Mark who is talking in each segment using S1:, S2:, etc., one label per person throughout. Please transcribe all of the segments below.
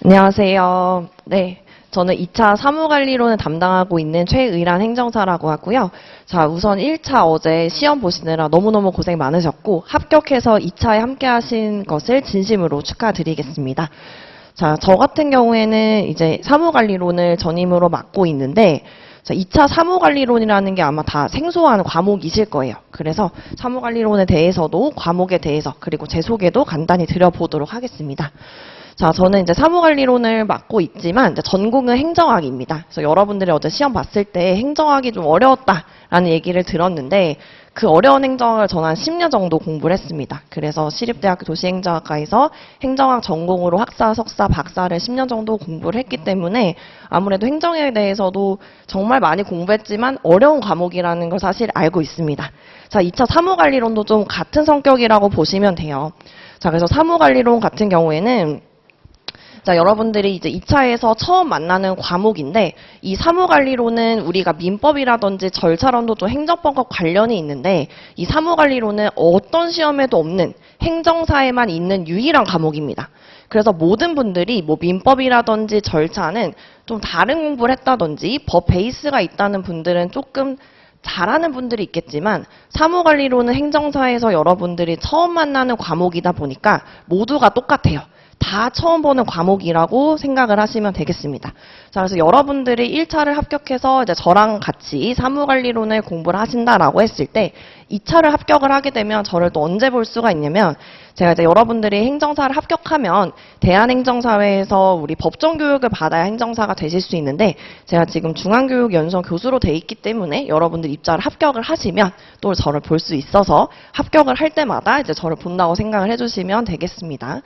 S1: 안녕하세요. 네. 저는 2차 사무관리론을 담당하고 있는 최의란 행정사라고 하고요. 자, 우선 1차 어제 시험 보시느라 너무너무 고생 많으셨고, 합격해서 2차에 함께 하신 것을 진심으로 축하드리겠습니다. 자, 저 같은 경우에는 이제 사무관리론을 전임으로 맡고 있는데, 자, 2차 사무관리론이라는 게 아마 다 생소한 과목이실 거예요. 그래서 사무관리론에 대해서도 과목에 대해서 그리고 제 소개도 간단히 드려보도록 하겠습니다. 자, 저는 이제 사무관리론을 맡고 있지만 이제 전공은 행정학입니다. 그래서 여러분들이 어제 시험 봤을 때 행정학이 좀 어려웠다라는 얘기를 들었는데 그 어려운 행정학을 저는 한 10년 정도 공부를 했습니다. 그래서 시립대학교 도시행정학과에서 행정학 전공으로 학사, 석사, 박사를 10년 정도 공부를 했기 때문에 아무래도 행정에 대해서도 정말 많이 공부했지만 어려운 과목이라는 걸 사실 알고 있습니다. 자, 2차 사무관리론도 좀 같은 성격이라고 보시면 돼요. 자, 그래서 사무관리론 같은 경우에는 자, 여러분들이 이제 2차에서 처음 만나는 과목인데 이 사무관리론은 우리가 민법이라든지 절차론도 좀 행정법과 관련이 있는데 이 사무관리론은 어떤 시험에도 없는 행정사에만 있는 유일한 과목입니다. 그래서 모든 분들이 뭐 민법이라든지 절차는 좀 다른 공부를 했다든지 법 베이스가 있다는 분들은 조금 잘하는 분들이 있겠지만 사무관리론은 행정사에서 여러분들이 처음 만나는 과목이다 보니까 모두가 똑같아요. 다 처음 보는 과목이라고 생각을 하시면 되겠습니다. 자, 그래서 여러분들이 1차를 합격해서 이제 저랑 같이 사무관리론을 공부를 하신다라고 했을 때 2차를 합격을 하게 되면 저를 또 언제 볼 수가 있냐면 제가 이제 여러분들이 행정사를 합격하면 대한행정사회에서 우리 법정교육을 받아야 행정사가 되실 수 있는데 제가 지금 중앙교육연수원 교수로 돼 있기 때문에 여러분들 입사를 합격을 하시면 또 저를 볼 수 있어서 합격을 할 때마다 이제 저를 본다고 생각을 해주시면 되겠습니다.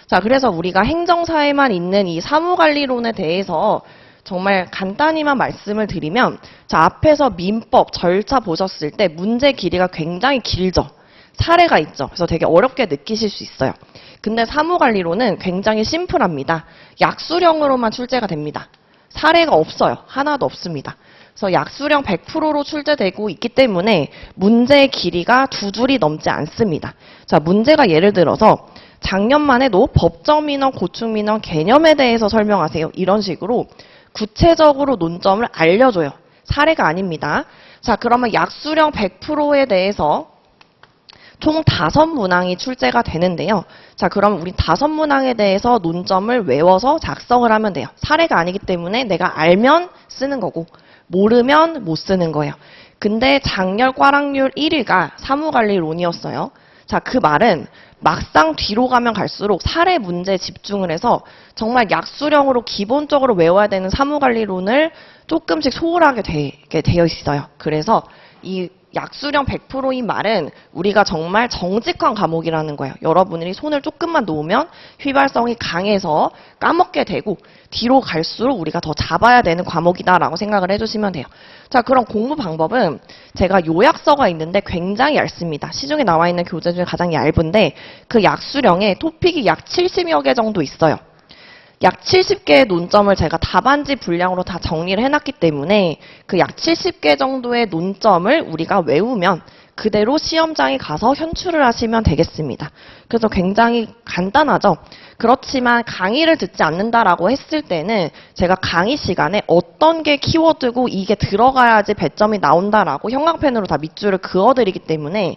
S1: 자, 그래서 우리가 행정사에만 있는 이 사무관리론에 대해서 정말 간단히만 말씀을 드리면 자, 앞에서 민법, 절차 보셨을 때 문제 길이가 굉장히 길죠. 사례가 있죠. 그래서 되게 어렵게 느끼실 수 있어요. 근데 사무관리론은 굉장히 심플합니다. 약수령으로만 출제가 됩니다. 사례가 없어요. 하나도 없습니다. 그래서 약수령 100%로 출제되고 있기 때문에 문제의 길이가 두 줄이 넘지 않습니다. 자, 문제가 예를 들어서 작년만 해도 법정민원, 고충민원 개념에 대해서 설명하세요. 이런 식으로 구체적으로 논점을 알려줘요. 사례가 아닙니다. 자, 그러면 약수령 100%에 대해서 총 5문항이 출제가 되는데요. 자, 그럼 우리 5문항에 대해서 논점을 외워서 작성을 하면 돼요. 사례가 아니기 때문에 내가 알면 쓰는 거고 모르면 못 쓰는 거예요. 근데 장렬 꽈락률 1위가 사무관리론이었어요. 자, 그 말은 막상 뒤로 가면 갈수록 사례 문제에 집중을 해서 정말 약수령으로 기본적으로 외워야 되는 사무관리론을 조금씩 소홀하게 되어 있어요. 그래서 이 약수령 100%인 말은 우리가 정말 정직한 과목이라는 거예요. 여러분들이 손을 조금만 놓으면 휘발성이 강해서 까먹게 되고 뒤로 갈수록 우리가 더 잡아야 되는 과목이다라고 생각을 해주시면 돼요. 자, 그럼 공부 방법은 제가 요약서가 있는데 굉장히 얇습니다. 시중에 나와 있는 교재 중에 가장 얇은데 그 약수령에 토픽이 약 70여 개 정도 있어요. 약 70개의 논점을 제가 답안지 분량으로 다 정리를 해놨기 때문에 그 약 70개 정도의 논점을 우리가 외우면 그대로 시험장에 가서 현출을 하시면 되겠습니다. 그래서 굉장히 간단하죠. 그렇지만 강의를 듣지 않는다라고 했을 때는 제가 강의 시간에 어떤 게 키워드고 이게 들어가야지 배점이 나온다라고 형광펜으로 다 밑줄을 그어드리기 때문에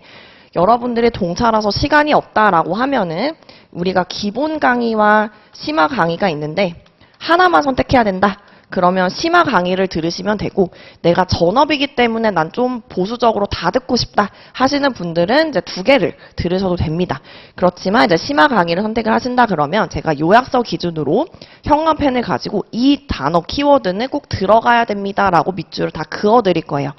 S1: 여러분들이 동차라서 시간이 없다라고 하면은 우리가 기본 강의와 심화 강의가 있는데 하나만 선택해야 된다. 그러면 심화 강의를 들으시면 되고 내가 전업이기 때문에 난 좀 보수적으로 다 듣고 싶다 하시는 분들은 이제 2개를 들으셔도 됩니다. 그렇지만 이제 심화 강의를 선택을 하신다 그러면 제가 요약서 기준으로 형광펜을 가지고 이 단어 키워드는 꼭 들어가야 됩니다라고 밑줄을 다 그어드릴 거예요.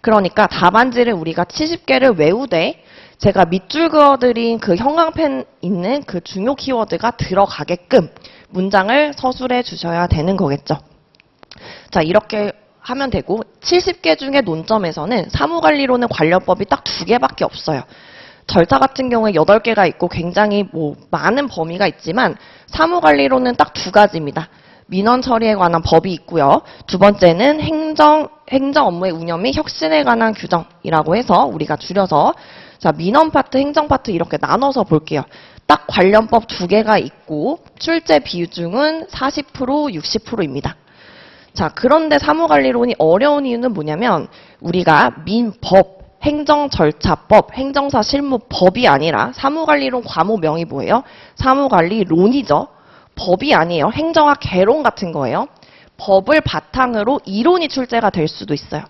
S1: 그러니까 답안지를 우리가 70개를 외우되 제가 밑줄 그어드린 그 형광펜 있는 그 중요 키워드가 들어가게끔 문장을 서술해 주셔야 되는 거겠죠. 자, 이렇게 하면 되고 70개 중에 논점에서는 사무관리론은 관련법이 딱 2개밖에 없어요. 절차 같은 경우에 8개가 있고 굉장히 많은 범위가 있지만 사무관리론은 딱 2가지입니다. 민원 처리에 관한 법이 있고요. 2번째는 행정 업무의 운영 및 혁신에 관한 규정이라고 해서 우리가 줄여서 자, 민원 파트, 행정 파트 이렇게 나눠서 볼게요. 딱 관련법 두 개가 있고 출제 비중은 40%, 60%입니다. 자, 그런데 사무관리론이 어려운 이유는 뭐냐면 우리가 민법, 행정절차법, 행정사 실무법이 아니라 사무관리론 과목명이 뭐예요? 사무관리론이죠. 법이 아니에요. 행정학 개론 같은 거예요. 법을 바탕으로 이론이 출제가 될 수도 있어요.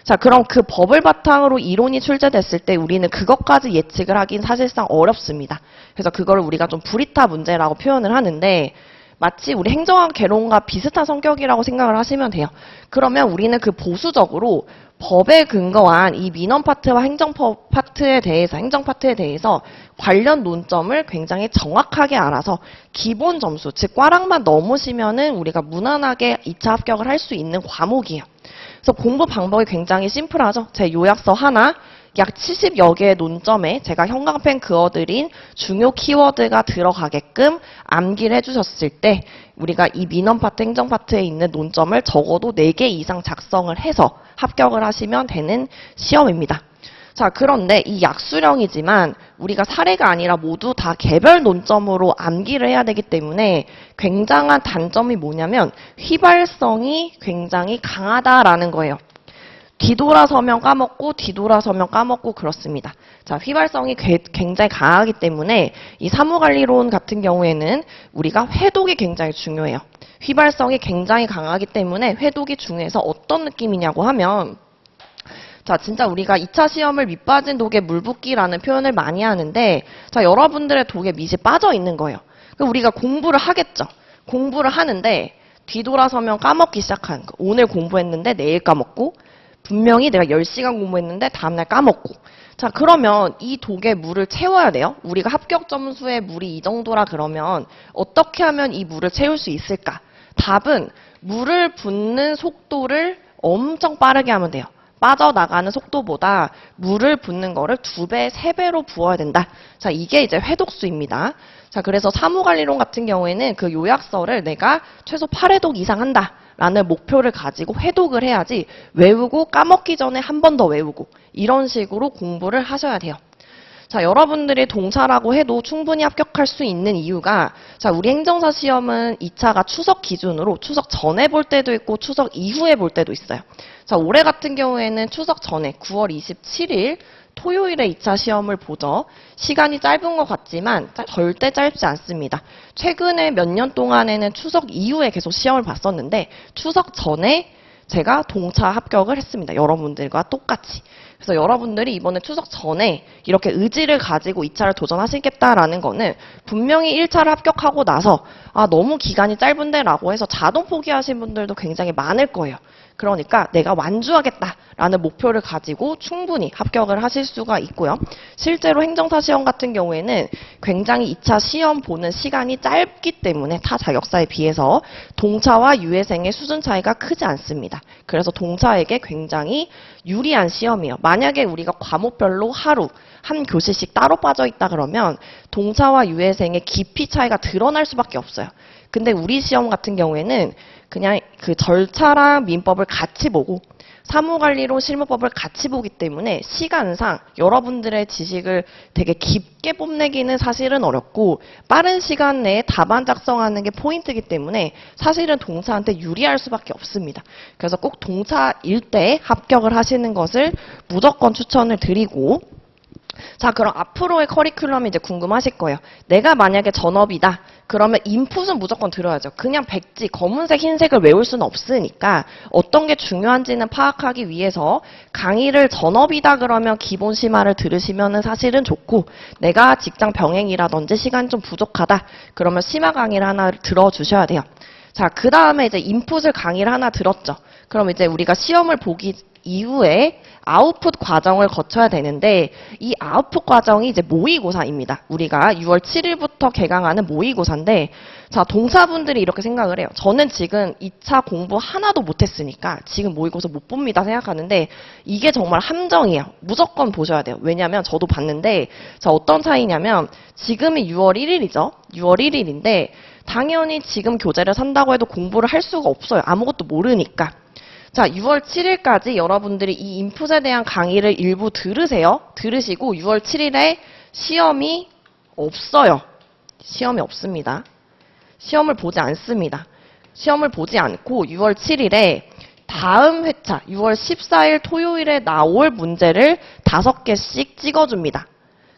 S1: 자, 그럼 그 법을 바탕으로 이론이 출제됐을 때 우리는 그것까지 예측을 하긴 사실상 어렵습니다. 그래서 그걸 우리가 좀 불이타 문제라고 표현을 하는데 마치 우리 행정학 개론과 비슷한 성격이라고 생각을 하시면 돼요. 그러면 우리는 그 보수적으로 법에 근거한 이 민원 파트와 행정 파트에 대해서, 행정 파트에 대해서 관련 논점을 굉장히 정확하게 알아서 기본 점수, 즉 꽈락만 넘으시면은 우리가 무난하게 2차 합격을 할 수 있는 과목이에요. 그래서 공부 방법이 굉장히 심플하죠. 제 요약서 하나, 약 70여 개의 논점에 제가 형광펜 그어드린 중요 키워드가 들어가게끔 암기를 해주셨을 때 우리가 이 민원 파트, 행정 파트에 있는 논점을 적어도 4개 이상 작성을 해서 합격을 하시면 되는 시험입니다. 자, 그런데 이 약수령이지만 우리가 사례가 아니라 모두 다 개별 논점으로 암기를 해야 되기 때문에 굉장한 단점이 뭐냐면 휘발성이 굉장히 강하다라는 거예요. 뒤돌아서면 까먹고 뒤돌아서면 까먹고 그렇습니다. 자, 휘발성이 굉장히 강하기 때문에 이 사무관리론 같은 경우에는 우리가 회독이 굉장히 중요해요. 휘발성이 굉장히 강하기 때문에 회독이 중요해서 어떤 느낌이냐고 하면 자, 진짜 우리가 2차 시험을 밑빠진 독에 물 붓기라는 표현을 많이 하는데 자, 여러분들의 독에 밑이 빠져 있는 거예요. 그럼 우리가 공부를 하겠죠. 공부를 하는데 뒤돌아서면 까먹기 시작하는 거. 오늘 공부했는데 내일 까먹고 분명히 내가 10시간 공부했는데 다음날 까먹고. 자, 그러면 이 독에 물을 채워야 돼요. 우리가 합격 점수에 물이 이 정도라 그러면 어떻게 하면 이 물을 채울 수 있을까? 답은 물을 붓는 속도를 엄청 빠르게 하면 돼요. 빠져나가는 속도보다 물을 붓는 거를 2배, 3배로 부어야 된다. 자, 이게 이제 회독수입니다. 자, 그래서 사무관리론 같은 경우에는 그 요약서를 내가 최소 8회독 이상 한다. 라는 목표를 가지고 회독을 해야지 외우고 까먹기 전에 한 번 더 외우고 이런 식으로 공부를 하셔야 돼요. 자, 여러분들이 동차라고 해도 충분히 합격할 수 있는 이유가 자, 우리 행정사 시험은 2차가 추석 기준으로 추석 전에 볼 때도 있고 추석 이후에 볼 때도 있어요. 자, 올해 같은 경우에는 추석 전에 9월 27일 토요일에 2차 시험을 보죠. 시간이 짧은 것 같지만 절대 짧지 않습니다. 최근에 몇 년 동안에는 추석 이후에 계속 시험을 봤었는데 추석 전에 제가 동차 합격을 했습니다. 여러분들과 똑같이. 그래서 여러분들이 이번에 추석 전에 이렇게 의지를 가지고 2차를 도전하시겠다라는 거는 분명히 1차를 합격하고 나서 아, 너무 기간이 짧은데 라고 해서 자동 포기하신 분들도 굉장히 많을 거예요. 그러니까 내가 완주하겠다라는 목표를 가지고 충분히 합격을 하실 수가 있고요. 실제로 행정사 시험 같은 경우에는 굉장히 2차 시험 보는 시간이 짧기 때문에 타 자격사에 비해서 동차와 유예생의 수준 차이가 크지 않습니다. 그래서 동차에게 굉장히 유리한 시험이에요. 만약에 우리가 과목별로 하루 한 교시씩 따로 빠져 있다 그러면 동차와 유예생의 깊이 차이가 드러날 수밖에 없어요. 근데 우리 시험 같은 경우에는 그냥 그 절차랑 민법을 같이 보고 사무관리론 실무법을 같이 보기 때문에 시간상 여러분들의 지식을 되게 깊게 뽐내기는 사실은 어렵고 빠른 시간 내에 답안 작성하는 게 포인트이기 때문에 사실은 동차한테 유리할 수밖에 없습니다. 그래서 꼭 동차일 때 합격을 하시는 것을 무조건 추천을 드리고 자, 그럼 앞으로의 커리큘럼이 이제 궁금하실 거예요. 내가 만약에 전업이다. 그러면 인풋은 무조건 들어야죠. 그냥 백지, 검은색, 흰색을 외울 수는 없으니까 어떤 게 중요한지는 파악하기 위해서 강의를 전업이다 그러면 기본 심화를 들으시면은 사실은 좋고 내가 직장 병행이라든지 시간이 좀 부족하다. 그러면 심화 강의를 하나 들어주셔야 돼요. 자, 그 다음에 이제 인풋을 강의를 하나 들었죠. 그럼 이제 우리가 시험을 보기 이후에 아웃풋 과정을 거쳐야 되는데 이 아웃풋 과정이 이제 모의고사입니다. 우리가 6월 7일부터 개강하는 모의고사인데 자, 동사분들이 이렇게 생각을 해요. 저는 지금 2차 공부 하나도 못했으니까 지금 모의고사 못 봅니다 생각하는데 이게 정말 함정이에요. 무조건 보셔야 돼요. 왜냐하면 저도 봤는데 자, 어떤 차이냐면 지금이 6월 1일이죠. 6월 1일인데 당연히 지금 교재를 산다고 해도 공부를 할 수가 없어요. 아무것도 모르니까. 자, 6월 7일까지 여러분들이 이 인풋에 대한 강의를 일부 들으세요. 들으시고 6월 7일에 시험이 없어요. 시험이 없습니다. 시험을 보지 않습니다. 시험을 보지 않고 6월 7일에 다음 회차 6월 14일 토요일에 나올 문제를 5개씩 찍어줍니다.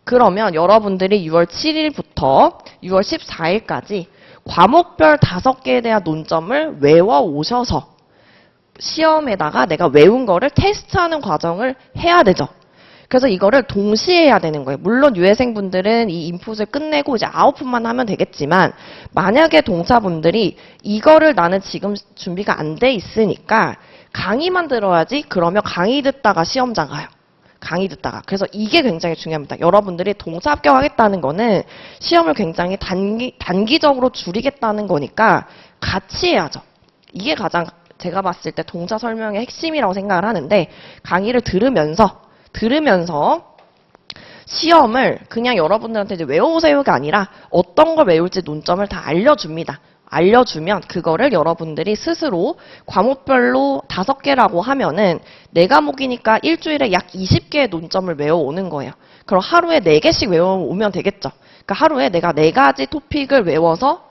S1: 그러면 여러분들이 6월 7일부터 6월 14일까지 과목별 5개에 대한 논점을 외워 오셔서 시험에다가 내가 외운 거를 테스트하는 과정을 해야 되죠. 그래서 이거를 동시에 해야 되는 거예요. 물론 유해생분들은 이 인풋을 끝내고 이제 아웃풋만 하면 되겠지만 만약에 동사분들이 이거를 나는 지금 준비가 안 돼 있으니까 강의만 들어야지 그러면 강의 듣다가 시험장 가요. 강의 듣다가. 그래서 이게 굉장히 중요합니다. 여러분들이 동사 합격하겠다는 거는 시험을 굉장히 단기적으로 줄이겠다는 거니까 같이 해야죠. 이게 가장 제가 봤을 때 동사 설명의 핵심이라고 생각을 하는데 강의를 들으면서 시험을 그냥 여러분들한테 이제 외워오세요가 아니라 어떤 걸 외울지 논점을 다 알려줍니다. 알려주면 그거를 여러분들이 스스로 과목별로 5개라고 하면은 4과목이니까 일주일에 약 20개의 논점을 외워오는 거예요. 그럼 하루에 4개씩 외워오면 되겠죠. 그러니까 하루에 내가 4가지 토픽을 외워서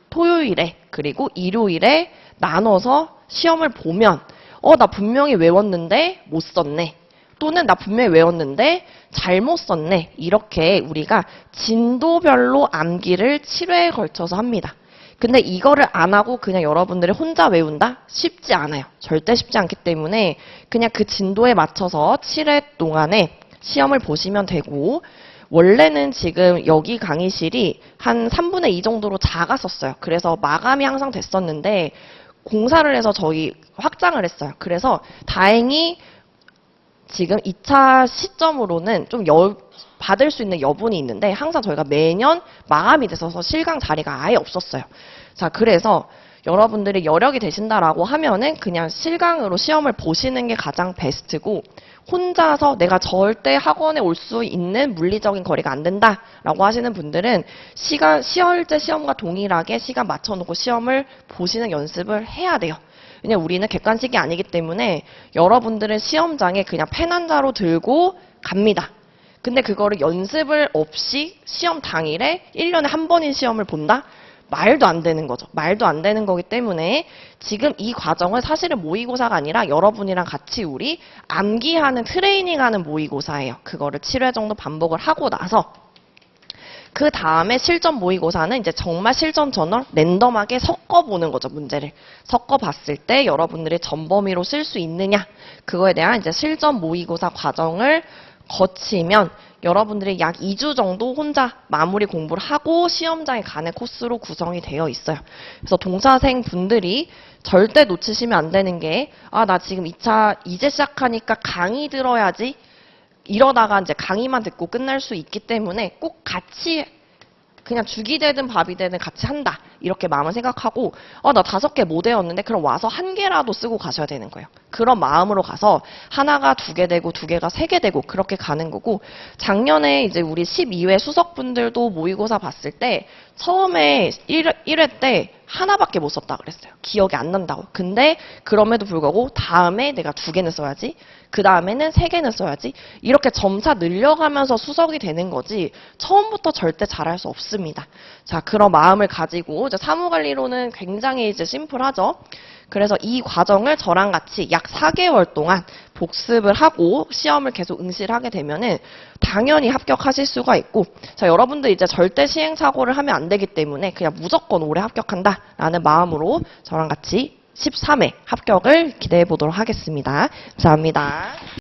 S1: 토요일에 그리고 일요일에 나눠서 시험을 보면 나 분명히 외웠는데 못 썼네. 또는 나 분명히 외웠는데 잘못 썼네. 이렇게 우리가 진도별로 암기를 7회에 걸쳐서 합니다. 근데 이거를 안 하고 그냥 여러분들이 혼자 외운다? 쉽지 않아요. 절대 쉽지 않기 때문에 그냥 그 진도에 맞춰서 7회 동안에 시험을 보시면 되고 원래는 지금 여기 강의실이 한 3분의 2 정도로 작았었어요. 그래서 마감이 항상 됐었는데 공사를 해서 저희 확장을 했어요. 그래서 다행히 지금 2차 시점으로는 좀 받을 수 있는 여분이 있는데 항상 저희가 매년 마감이 됐어서 실강 자리가 아예 없었어요. 자, 그래서 여러분들이 여력이 되신다라고 하면은 그냥 실강으로 시험을 보시는 게 가장 베스트고 혼자서 내가 절대 학원에 올 수 있는 물리적인 거리가 안 된다라고 하시는 분들은 실제 시험과 동일하게 시간 맞춰놓고 시험을 보시는 연습을 해야 돼요. 왜냐면 우리는 객관식이 아니기 때문에 여러분들은 시험장에 그냥 펜 한 자로 들고 갑니다. 근데 그거를 연습을 없이 시험 당일에 1년에 한 번인 시험을 본다? 말도 안 되는 거죠. 말도 안 되는 거기 때문에 지금 이 과정은 사실은 모의고사가 아니라 여러분이랑 같이 우리 암기하는 트레이닝하는 모의고사예요. 그거를 7회 정도 반복을 하고 나서 그 다음에 실전 모의고사는 이제 정말 실전처럼 랜덤하게 섞어보는 거죠, 문제를. 섞어봤을 때 여러분들이 전범위로 쓸 수 있느냐, 그거에 대한 이제 실전 모의고사 과정을 거치면 여러분들이 약 2주 정도 혼자 마무리 공부를 하고 시험장에 가는 코스로 구성이 되어 있어요. 그래서 동사생 분들이 절대 놓치시면 안 되는 게, 나 지금 2차 이제 시작하니까 강의 들어야지. 이러다가 이제 강의만 듣고 끝날 수 있기 때문에 꼭 같이 그냥 죽이 되든 밥이 되든 같이 한다. 이렇게 마음을 생각하고 나 5개 못 외웠는데 그럼 와서 1개라도 쓰고 가셔야 되는 거예요. 그런 마음으로 가서 하나가 2개 되고 2개가 3개 되고 그렇게 가는 거고 작년에 이제 우리 12회 수석분들도 모의고사 봤을 때 처음에 1회 때 하나밖에 못 썼다 그랬어요. 기억이 안 난다고. 근데 그럼에도 불구하고 다음에 내가 2개는 써야지. 그 다음에는 3개는 써야지. 이렇게 점차 늘려가면서 수석이 되는 거지 처음부터 절대 잘할 수 없습니다. 자, 그런 마음을 가지고 이제 사무관리로는 굉장히 이제 심플하죠. 그래서 이 과정을 저랑 같이 약 4개월 동안 복습을 하고 시험을 계속 응시하게 되면은 당연히 합격하실 수가 있고, 자, 여러분들 이제 절대 시행착오를 하면 안 되기 때문에 그냥 무조건 올해 합격한다라는 마음으로 저랑 같이 13회 합격을 기대해 보도록 하겠습니다. 감사합니다.